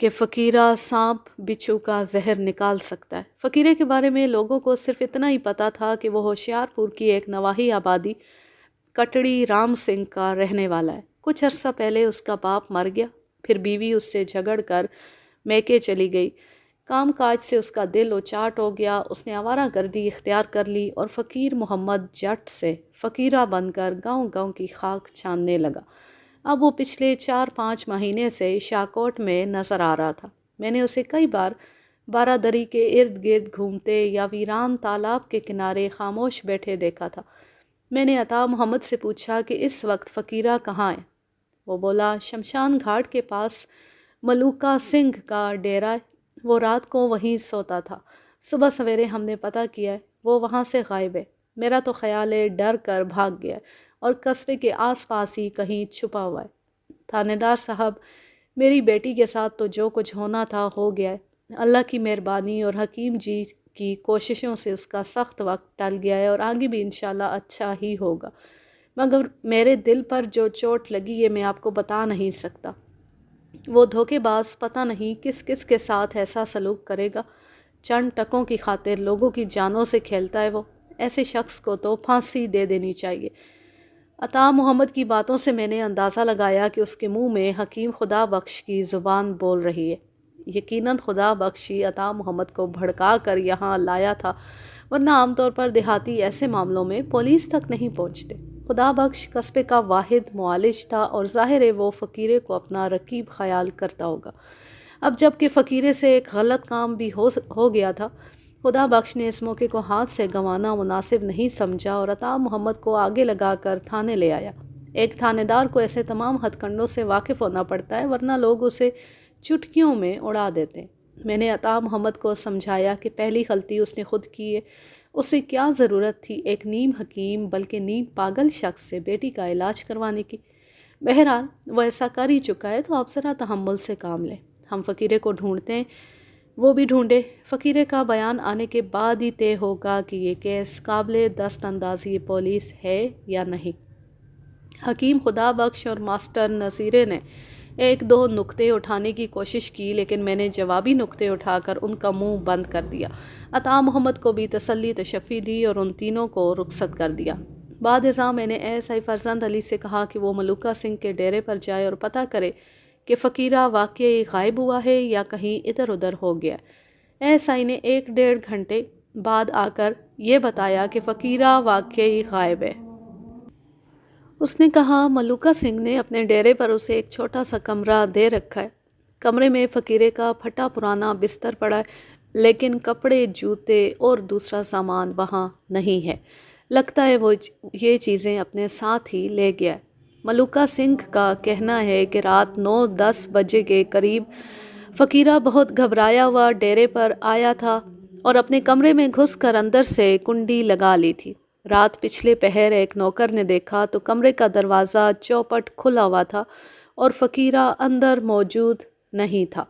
کہ فقیرہ سانپ بچھو کا زہر نکال سکتا ہے۔ فقیرے کے بارے میں لوگوں کو صرف اتنا ہی پتہ تھا کہ وہ ہوشیارپور کی ایک نواحی آبادی کٹڑی رام سنگھ کا رہنے والا ہے۔ کچھ عرصہ پہلے اس کا باپ مر گیا، پھر بیوی اس سے جھگڑ کر میکے چلی گئی۔ کام کاج سے اس کا دل اچاٹ ہو گیا، اس نے آوارہ گردی اختیار کر لی اور فقیر محمد جٹ سے فقیرہ بن کر گاؤں گاؤں کی خاک چھاننے لگا۔ اب وہ پچھلے 4-5 مہینے سے شاہکوٹ میں نظر آ رہا تھا۔ میں نے اسے کئی بار بارہ دری کے ارد گرد گھومتے یا ویران تالاب کے کنارے خاموش بیٹھے دیکھا تھا۔ میں نے عطا محمد سے پوچھا کہ اس وقت فقیرہ کہاں ہے؟ وہ بولا شمشان گھاٹ کے پاس ملوکا سنگھ کا ڈیرہ ہے، وہ رات کو وہیں سوتا تھا۔ صبح سویرے ہم نے پتہ کیا ہے وہ وہاں سے غائب ہے۔ میرا تو خیال ہے ڈر کر بھاگ گیا ہے اور قصبے کے آس پاس ہی کہیں چھپا ہوا ہے۔ تھانے دار صاحب، میری بیٹی کے ساتھ تو جو کچھ ہونا تھا ہو گیا ہے۔ اللہ کی مہربانی اور حکیم جی کی کوششوں سے اس کا سخت وقت ٹل گیا ہے اور آگے بھی انشاءاللہ اچھا ہی ہوگا، مگر میرے دل پر جو چوٹ لگی ہے میں آپ کو بتا نہیں سکتا۔ وہ دھوکے باز پتہ نہیں کس کس کے ساتھ ایسا سلوک کرے گا۔ چند ٹکوں کی خاطر لوگوں کی جانوں سے کھیلتا ہے وہ۔ ایسے شخص کو تو پھانسی دے دینی چاہیے۔ عطا محمد کی باتوں سے میں نے اندازہ لگایا کہ اس کے منہ میں حکیم خدا بخش کی زبان بول رہی ہے۔ یقیناً خدا بخشی عطا محمد کو بھڑکا کر یہاں لایا تھا، ورنہ عام طور پر دیہاتی ایسے معاملوں میں پولیس تک نہیں پہنچتے۔ خدا بخش قصبے کا واحد معالج تھا اور ظاہر ہے وہ فقیرے کو اپنا رقیب خیال کرتا ہوگا۔ اب جب کہ فقیرے سے ایک غلط کام بھی ہو گیا تھا، خدا بخش نے اس موقع کو ہاتھ سے گنوانا مناسب نہیں سمجھا اور عطا محمد کو آگے لگا کر تھانے لے آیا۔ ایک تھانے دار کو ایسے تمام ہتھ کنڈوں سے واقف ہونا پڑتا ہے، ورنہ لوگ اسے چٹکیوں میں اڑا دیتے۔ میں نے عطا محمد کو سمجھایا کہ پہلی غلطی اس نے خود کی ہے۔ اسے کیا ضرورت تھی ایک نیم حکیم بلکہ نیم پاگل شخص سے بیٹی کا علاج کروانے کی؟ بہرحال وہ ایسا کر ہی چکا ہے تو آپ ذرا تحمل سے کام لیں۔ ہم فقیرے کو ڈھونڈتے ہیں، وہ بھی ڈھونڈے۔ فقیرے کا بیان آنے کے بعد ہی طے ہوگا کہ یہ کیس قابل دست اندازی پولیس ہے یا نہیں۔ حکیم خدا بخش اور ماسٹر نصیرے نے ایک دو نکتے اٹھانے کی کوشش کی، لیکن میں نے جوابی نکتے اٹھا کر ان کا منہ بند کر دیا۔ عطا محمد کو بھی تسلی تشفی دی اور ان تینوں کو رخصت کر دیا۔ بعد ازاں میں نے ایس آئی فرزند علی سے کہا کہ وہ ملوکا سنگھ کے ڈیرے پر جائے اور پتہ کرے کہ فقیرہ واقعی غائب ہوا ہے یا کہیں ادھر ادھر ہو گیا۔ ایس آئی نے 1-1.5 گھنٹے بعد آ کر یہ بتایا کہ فقیرہ واقعی غائب ہے۔ اس نے کہا ملوکا سنگھ نے اپنے ڈیرے پر اسے ایک چھوٹا سا کمرہ دے رکھا ہے۔ کمرے میں فقیرے کا پھٹا پرانا بستر پڑا ہے، لیکن کپڑے، جوتے اور دوسرا سامان وہاں نہیں ہے۔ لگتا ہے وہ یہ چیزیں اپنے ساتھ ہی لے گیا ہے۔ ملوکا سنگھ کا کہنا ہے کہ رات 9-10 بجے کے قریب فقیرہ بہت گھبرایا ہوا ڈیرے پر آیا تھا اور اپنے کمرے میں گھس کر اندر سے کنڈی لگا لی تھی۔ رات پچھلے پہر ایک نوکر نے دیکھا تو کمرے کا دروازہ چوپٹ کھلا ہوا تھا اور فقیرہ اندر موجود نہیں تھا۔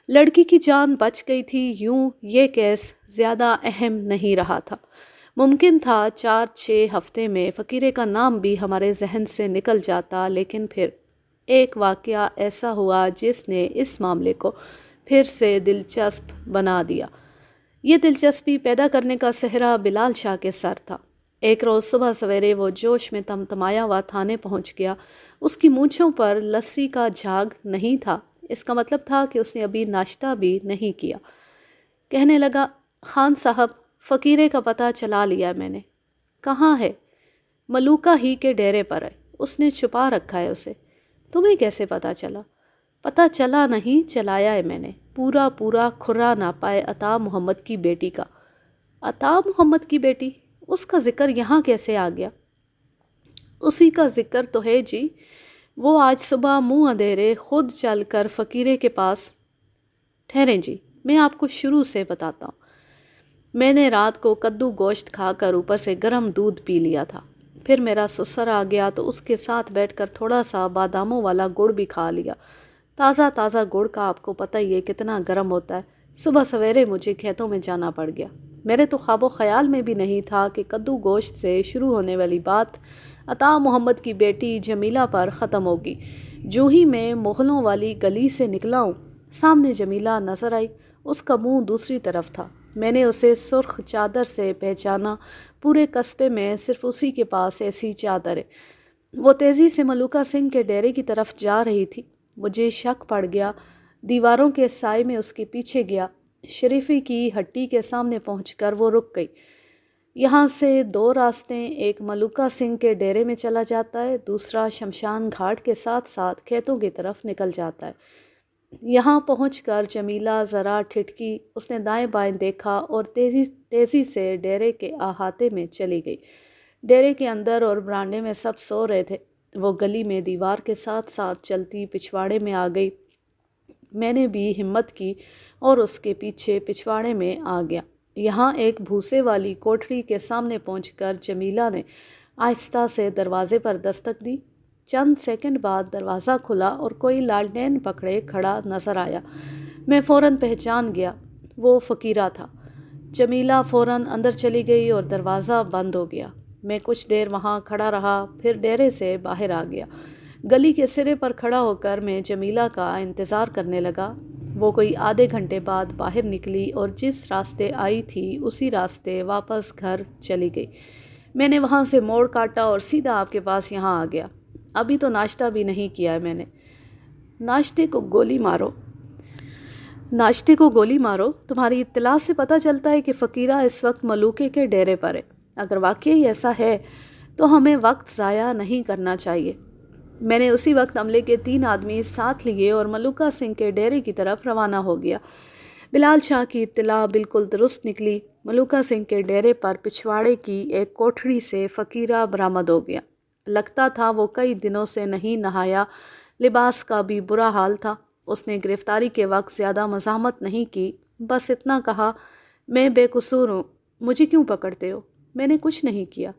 لڑکی کی جان بچ گئی تھی۔ یوں یہ کیس زیادہ اہم نہیں رہا تھا۔ ممکن تھا 4-6 ہفتے میں فقیرے کا نام بھی ہمارے ذہن سے نکل جاتا، لیکن پھر ایک واقعہ ایسا ہوا جس نے اس معاملے کو پھر سے دلچسپ بنا دیا۔ یہ دلچسپی پیدا کرنے کا سہرا بلال شاہ کے سر تھا۔ ایک روز صبح سویرے وہ جوش میں تمتمایا ہوا تھانے پہنچ گیا۔ اس کی مونچھوں پر لسی کا جھاگ نہیں تھا، اس کا مطلب تھا کہ اس نے ابھی ناشتہ بھی نہیں کیا۔ کہنے لگا خان صاحب، فقیرے کا پتہ چلا لیا میں نے۔ کہاں ہے؟ ملوکا ہی کے ڈیرے پر ہے، اس نے چھپا رکھا ہے اسے۔ تمہیں کیسے پتہ چلا؟ پتہ چلا نہیں، چلایا ہے میں نے۔ پورا کھرا نہ پائے عطا محمد کی بیٹی کا۔ عطا محمد کی بیٹی؟ اس کا ذکر یہاں کیسے آ گیا؟ اسی کا ذکر تو ہے جی، وہ آج صبح منہ اندھیرے خود چل کر فقیرے کے پاس۔ ٹھہریں جی، میں آپ کو شروع سے بتاتا ہوں۔ میں نے رات کو کدو گوشت کھا کر اوپر سے گرم دودھ پی لیا تھا، پھر میرا سسر آ گیا تو اس کے ساتھ بیٹھ کر تھوڑا سا باداموں والا گڑ بھی کھا لیا۔ تازہ گڑ کا آپ کو پتہ ہی ہے کتنا گرم ہوتا ہے۔ صبح سویرے مجھے کھیتوں میں جانا پڑ گیا۔ میرے تو خواب و خیال میں بھی نہیں تھا کہ کدو گوشت سے شروع ہونے والی بات عطا محمد کی بیٹی جمیلہ پر ختم ہوگی۔ جو ہی میں مغلوں والی گلی سے نکلا ہوں، سامنے جمیلہ نظر آئی، اس کا منہ دوسری طرف تھا۔ میں نے اسے سرخ چادر سے پہچانا، پورے قصبے میں صرف اسی کے پاس ایسی چادر ہے۔ وہ تیزی سے ملوکہ سنگھ کے ڈیرے کی طرف جا رہی تھی۔ مجھے شک پڑ گیا، دیواروں کے سائے میں اس کے پیچھے گیا۔ شریفی کی ہٹی کے سامنے پہنچ کر وہ رک گئی۔ یہاں سے دو راستے، ایک ملوکہ سنگھ کے ڈیرے میں چلا جاتا ہے، دوسرا شمشان گھاٹ کے ساتھ ساتھ کھیتوں کی طرف نکل جاتا ہے۔ یہاں پہنچ کر جمیلہ ذرا ٹھٹکی، اس نے دائیں بائیں دیکھا اور تیزی سے ڈیرے کے احاطے میں چلی گئی۔ ڈیرے کے اندر اور برانڈے میں سب سو رہے تھے۔ وہ گلی میں دیوار کے ساتھ ساتھ چلتی پچھواڑے میں آ گئی۔ میں نے بھی ہمت کی اور اس کے پیچھے پچھواڑے میں آ گیا۔ یہاں ایک بھوسے والی کوٹھری کے سامنے پہنچ کر جمیلہ نے آہستہ سے دروازے پر دستک دی۔ چند سیکنڈ بعد دروازہ کھلا اور کوئی لالٹین پکڑے کھڑا نظر آیا۔ میں فوراً پہچان گیا، وہ فقیرہ تھا۔ جمیلہ فوراً اندر چلی گئی اور دروازہ بند ہو گیا۔ میں کچھ دیر وہاں کھڑا رہا، پھر ڈیرے سے باہر آ گیا۔ گلی کے سرے پر کھڑا ہو کر میں جمیلہ کا انتظار کرنے لگا۔ وہ کوئی آدھے گھنٹے بعد باہر نکلی اور جس راستے آئی تھی اسی راستے واپس گھر چلی گئی۔ میں نے وہاں سے موڑ کاٹا اور سیدھا آپ کے پاس یہاں آ گیا۔ ابھی تو ناشتہ بھی نہیں کیا ہے میں نے۔ ناشتے کو گولی مارو، تمہاری اطلاع سے پتہ چلتا ہے کہ فقیرہ اس وقت ملوکے کے ڈیرے پر ہے۔ اگر واقعی ایسا ہے تو ہمیں وقت ضائع نہیں کرنا چاہیے۔ میں نے اسی وقت عملے کے 3 آدمی ساتھ لیے اور ملوکہ سنگھ کے ڈیرے کی طرف روانہ ہو گیا۔ بلال شاہ کی اطلاع بالکل درست نکلی۔ ملوکہ سنگھ کے ڈیرے پر پچھواڑے کی ایک کوٹھری سے فقیرہ برآمد ہو گیا۔ لگتا تھا وہ کئی دنوں سے نہیں نہایا، لباس کا بھی برا حال تھا۔ اس نے گرفتاری کے وقت زیادہ مزاحمت نہیں کی، بس اتنا کہا، میں بے قصور ہوں، مجھے کیوں پکڑتے ہو؟ میں نے کچھ نہیں کیا۔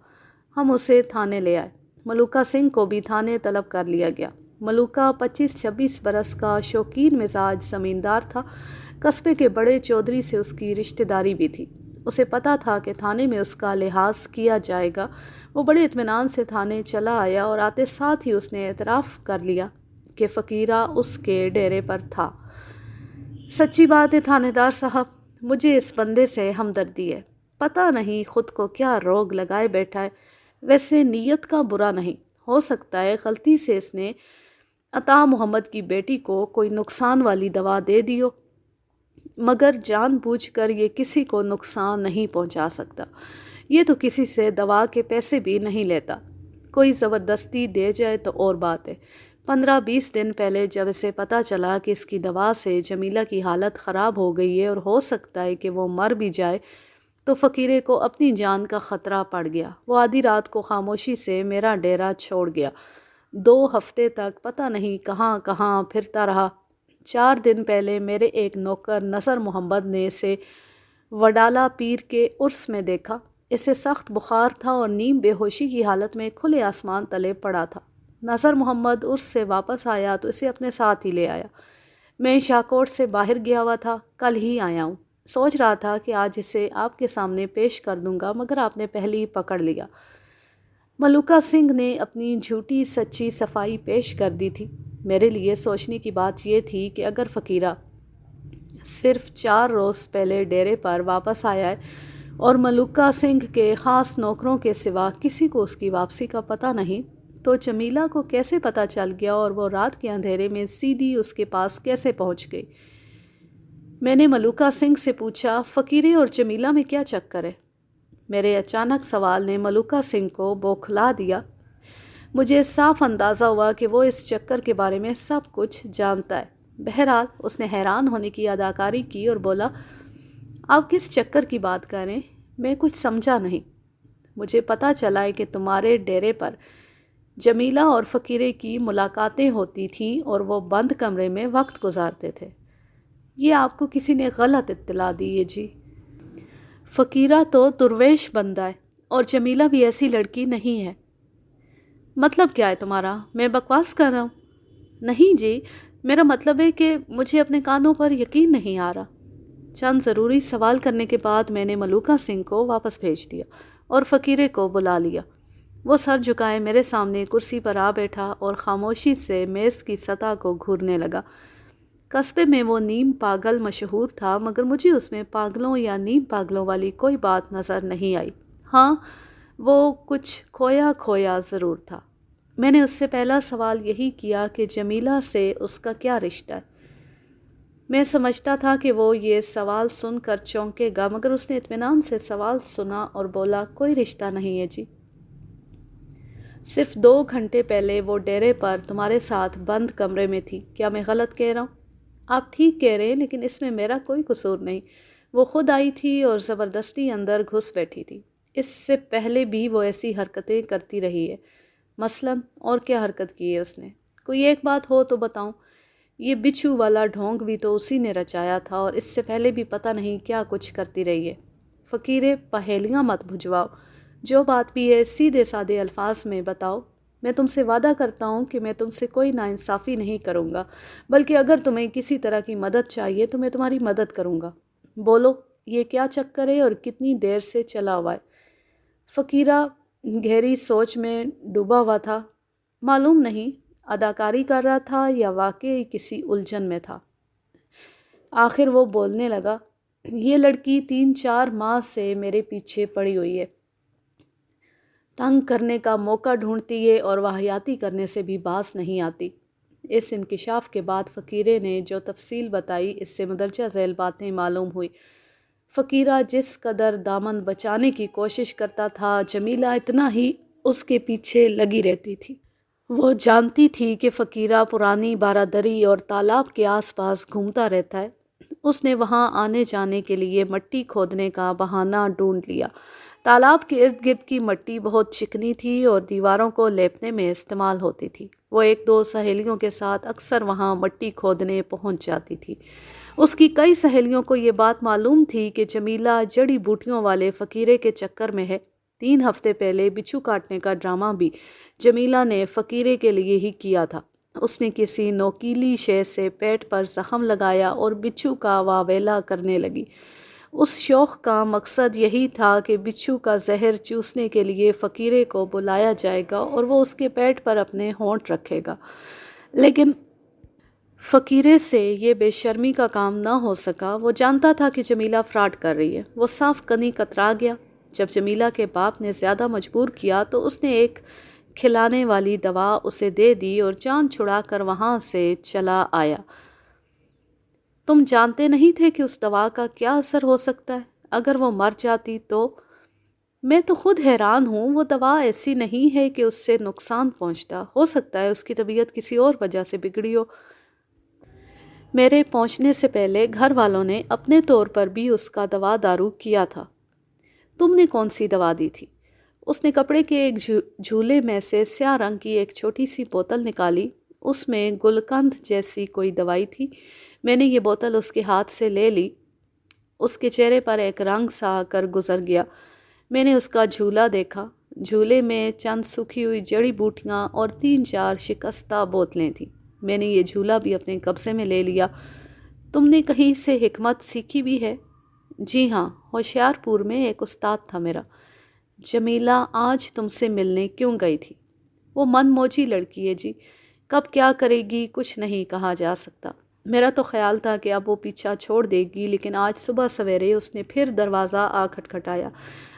ہم اسے تھانے لے آئے۔ ملوکہ سنگھ کو بھی تھانے طلب کر لیا گیا۔ ملوکہ 25-26 برس کا شوقین مزاج زمیندار تھا۔ قصبے کے بڑے چودھری سے اس کی رشتہ داری بھی تھی۔ اسے پتہ تھا کہ تھانے میں اس کا لحاظ کیا جائے گا۔ وہ بڑے اطمینان سے تھانے چلا آیا اور آتے ساتھ ہی اس نے اعتراف کر لیا کہ فقیرہ اس کے ڈیرے پر تھا۔ سچی بات ہے تھانے دار صاحب، مجھے اس بندے سے ہمدردی ہے۔ پتہ نہیں خود کو کیا روگ لگائے بیٹھا ہے۔ ویسے نیت کا برا نہیں، ہو سکتا ہے غلطی سے اس نے عطا محمد کی بیٹی کو کوئی نقصان والی دوا دے دی ہو، مگر جان بوجھ کر یہ کسی کو نقصان نہیں پہنچا سکتا۔ یہ تو کسی سے دوا کے پیسے بھی نہیں لیتا۔ کوئی زبردستی دے جائے تو اور بات ہے۔ 15-20 دن پہلے جب اسے پتہ چلا کہ اس کی دوا سے جمیلہ کی حالت خراب ہو گئی ہے اور ہو سکتا ہے کہ وہ مر بھی جائے، تو فقیرے کو اپنی جان کا خطرہ پڑ گیا۔ وہ آدھی رات کو خاموشی سے میرا ڈیرا چھوڑ گیا۔ 2 ہفتے تک پتہ نہیں کہاں کہاں پھرتا رہا۔ 4 دن پہلے میرے ایک نوکر نصر محمد نے اسے وڈالہ پیر کے عرس میں دیکھا۔ اسے سخت بخار تھا اور نیم بے ہوشی کی حالت میں کھلے آسمان تلے پڑا تھا۔ نصر محمد عرس سے واپس آیا تو اسے اپنے ساتھ ہی لے آیا۔ میں شاہکوٹ سے باہر گیا ہوا تھا، کل ہی آیا ہوں۔ سوچ رہا تھا کہ آج اسے آپ کے سامنے پیش کر دوں گا، مگر آپ نے پہلے ہی پکڑ لیا۔ ملوکہ سنگھ نے اپنی جھوٹی سچی صفائی پیش کر دی تھی۔ میرے لیے سوچنے کی بات یہ تھی کہ اگر فقیرہ صرف 4 روز پہلے ڈیرے پر واپس آیا ہے اور ملوکہ سنگھ کے خاص نوکروں کے سوا کسی کو اس کی واپسی کا پتہ نہیں، تو جمیلہ کو کیسے پتہ چل گیا اور وہ رات کے اندھیرے میں سیدھی اس کے پاس کیسے پہنچ گئی؟ میں نے ملوکہ سنگھ سے پوچھا، فقیرے اور جمیلہ میں کیا چکر ہے؟ میرے اچانک سوال نے ملوکہ سنگھ کو بوکھلا دیا۔ مجھے صاف اندازہ ہوا کہ وہ اس چکر کے بارے میں سب کچھ جانتا ہے۔ بہرحال اس نے حیران ہونے کی اداکاری کی اور بولا، آپ کس چکر کی بات کر رہے ہیں؟ میں کچھ سمجھا نہیں۔ مجھے پتہ چلا ہے کہ تمہارے ڈیرے پر جمیلہ اور فقیرے کی ملاقاتیں ہوتی تھیں اور وہ بند کمرے میں وقت گزارتے تھے۔ یہ آپ کو کسی نے غلط اطلاع دی ہے جی۔ فقیرہ تو درویش بندہ ہے اور جمیلہ بھی ایسی لڑکی نہیں ہے۔ مطلب کیا ہے تمہارا؟ میں بکواس کر رہا ہوں؟ نہیں جی، میرا مطلب ہے کہ مجھے اپنے کانوں پر یقین نہیں آ رہا۔ چند ضروری سوال کرنے کے بعد میں نے ملوکہ سنگھ کو واپس بھیج دیا اور فقیرے کو بلا لیا۔ وہ سر جھکائے میرے سامنے کرسی پر آ بیٹھا اور خاموشی سے میز کی سطح کو گھورنے لگا۔ قصبے میں وہ نیم پاگل مشہور تھا، مگر مجھے اس میں پاگلوں یا نیم پاگلوں والی کوئی بات نظر نہیں آئی۔ ہاں، وہ کچھ کھویا کھویا ضرور تھا۔ میں نے اس سے پہلا سوال یہی کیا کہ جمیلہ سے اس کا کیا رشتہ ہے؟ میں سمجھتا تھا کہ وہ یہ سوال سن کر چونکے گا، مگر اس نے اطمینان سے سوال سنا اور بولا، کوئی رشتہ نہیں ہے جی۔ صرف 2 گھنٹے پہلے وہ ڈیرے پر تمہارے ساتھ بند کمرے میں تھی۔ کیا میں غلط کہہ رہا ہوں؟ آپ ٹھیک کہہ رہے ہیں، لیکن اس میں میرا کوئی قصور نہیں۔ وہ خود آئی تھی اور زبردستی اندر گھس بیٹھی تھی۔ اس سے پہلے بھی وہ ایسی حرکتیں کرتی رہی ہے۔ مثلاً اور کیا حرکت کی ہے اس نے؟ کوئی ایک بات ہو تو بتاؤں۔ یہ بچھو والا ڈھونگ بھی تو اسی نے رچایا تھا، اور اس سے پہلے بھی پتہ نہیں کیا کچھ کرتی رہی ہے۔ فقیرے، پہیلیاں مت بھجواؤ، جو بات بھی ہے سیدھے سادے الفاظ میں بتاؤ۔ میں تم سے وعدہ کرتا ہوں کہ میں تم سے کوئی ناانصافی نہیں کروں گا، بلکہ اگر تمہیں کسی طرح کی مدد چاہیے تو میں تمہاری مدد کروں گا۔ بولو، یہ کیا چکر ہے اور کتنی دیر سے چلا ہوا ہے؟ فقیرہ گہری سوچ میں ڈوبا ہوا تھا۔ معلوم نہیں، اداکاری کر رہا تھا یا واقعی کسی الجھن میں تھا۔ آخر وہ بولنے لگا، یہ لڑکی 3-4 ماہ سے میرے پیچھے پڑی ہوئی ہے، تنگ کرنے کا موقع ڈھونڈتی ہے اور واہیاتی کرنے سے بھی باز نہیں آتی۔ اس انکشاف کے بعد فقیرے نے جو تفصیل بتائی، اس سے مندرجہ ذیل باتیں معلوم ہوئی۔ فقیرہ جس قدر دامن بچانے کی کوشش کرتا تھا، جمیلہ اتنا ہی اس کے پیچھے لگی رہتی تھی۔ وہ جانتی تھی کہ فقیرہ پرانی بارادری اور تالاب کے آس پاس گھومتا رہتا ہے۔ اس نے وہاں آنے جانے کے لیے مٹی کھودنے کا بہانہ ڈھونڈ لیا۔ تالاب کے ارد گرد کی مٹی بہت چکنی تھی اور دیواروں کو لیپنے میں استعمال ہوتی تھی۔ وہ 1-2 سہیلیوں کے ساتھ اکثر وہاں مٹی کھودنے پہنچ جاتی تھی۔ اس کی کئی سہیلیوں کو یہ بات معلوم تھی کہ جمیلہ جڑی بوٹیوں والے فقیرے کے چکر میں ہے۔ 3 ہفتے پہلے بچھو کاٹنے کا ڈرامہ بھی جمیلہ نے فقیرے کے لیے ہی کیا تھا۔ اس نے کسی نوکیلی شے سے پیٹ پر زخم لگایا اور بچھو کا واویلا کرنے لگی۔ اس شوق کا مقصد یہی تھا کہ بچھو کا زہر چوسنے کے لیے فقیرے کو بلایا جائے گا اور وہ اس کے پیٹ پر اپنے ہونٹ رکھے گا، لیکن فقیرے سے یہ بے شرمی کا کام نہ ہو سکا۔ وہ جانتا تھا کہ جمیلہ فراڈ کر رہی ہے۔ وہ صاف کنی کترا گیا۔ جب جمیلہ کے باپ نے زیادہ مجبور کیا تو اس نے ایک کھلانے والی دوا اسے دے دی اور جان چھڑا کر وہاں سے چلا آیا۔ تم جانتے نہیں تھے کہ اس دوا کا کیا اثر ہو سکتا ہے؟ اگر وہ مر جاتی تو؟ میں تو خود حیران ہوں۔ وہ دوا ایسی نہیں ہے کہ اس سے نقصان پہنچتا، ہو سکتا ہے اس کی طبیعت کسی اور وجہ سے بگڑی ہو۔ میرے پہنچنے سے پہلے گھر والوں نے اپنے طور پر بھی اس کا دوا دارو کیا تھا۔ تم نے کون سی دوا دی تھی؟ اس نے کپڑے کے ایک جھولے میں سے سیاہ رنگ کی ایک چھوٹی سی بوتل نکالی۔ اس میں گلقند جیسی کوئی دوائی تھی۔ میں نے یہ بوتل اس کے ہاتھ سے لے لی۔ اس کے چہرے پر ایک رنگ سا آ کر گزر گیا۔ میں نے اس کا جھولا دیکھا۔ جھولے میں چند سوکھی ہوئی جڑی بوٹیاں اور 3-4 شکستہ بوتلیں تھیں۔ میں نے یہ جھولا بھی اپنے قبضے میں لے لیا۔ تم نے کہیں سے حکمت سیکھی بھی ہے؟ جی ہاں، ہوشیار پور میں ایک استاد تھا میرا۔ جمیلہ آج تم سے ملنے کیوں گئی تھی؟ وہ من موجی لڑکی ہے جی، کب کیا کرے گی کچھ نہیں کہا جا سکتا۔ میرا تو خیال تھا کہ اب وہ پیچھا چھوڑ دے گی، لیکن آج صبح سویرے اس نے پھر دروازہ آ کھٹکھٹایا۔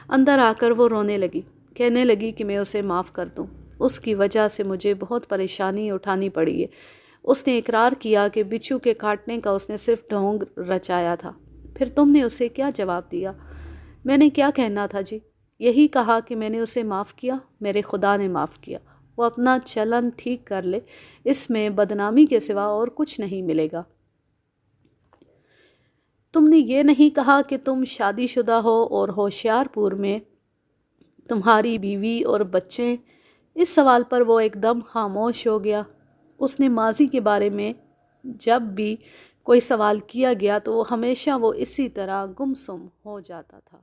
اندر آ کر وہ رونے لگی، کہنے لگی کہ میں اسے معاف کر دوں۔ اس کی وجہ سے مجھے بہت پریشانی اٹھانی پڑی ہے۔ اس نے اقرار کیا کہ بچھو کے کاٹنے کا اس نے صرف ڈھونگ رچایا تھا۔ پھر تم نے اسے کیا جواب دیا؟ میں نے کیا کہنا تھا جی؟ یہی کہا کہ میں نے اسے معاف کیا، میرے خدا نے معاف کیا۔ وہ اپنا چلن ٹھیک کر لے، اس میں بدنامی کے سوا اور کچھ نہیں ملے گا۔ تم نے یہ نہیں کہا کہ تم شادی شدہ ہو اور ہوشیار پور میں تمہاری بیوی اور بچے؟ اس سوال پر وہ ایک دم خاموش ہو گیا۔ اس نے ماضی کے بارے میں جب بھی کوئی سوال کیا گیا تو ہمیشہ وہ اسی طرح گمسم ہو جاتا تھا۔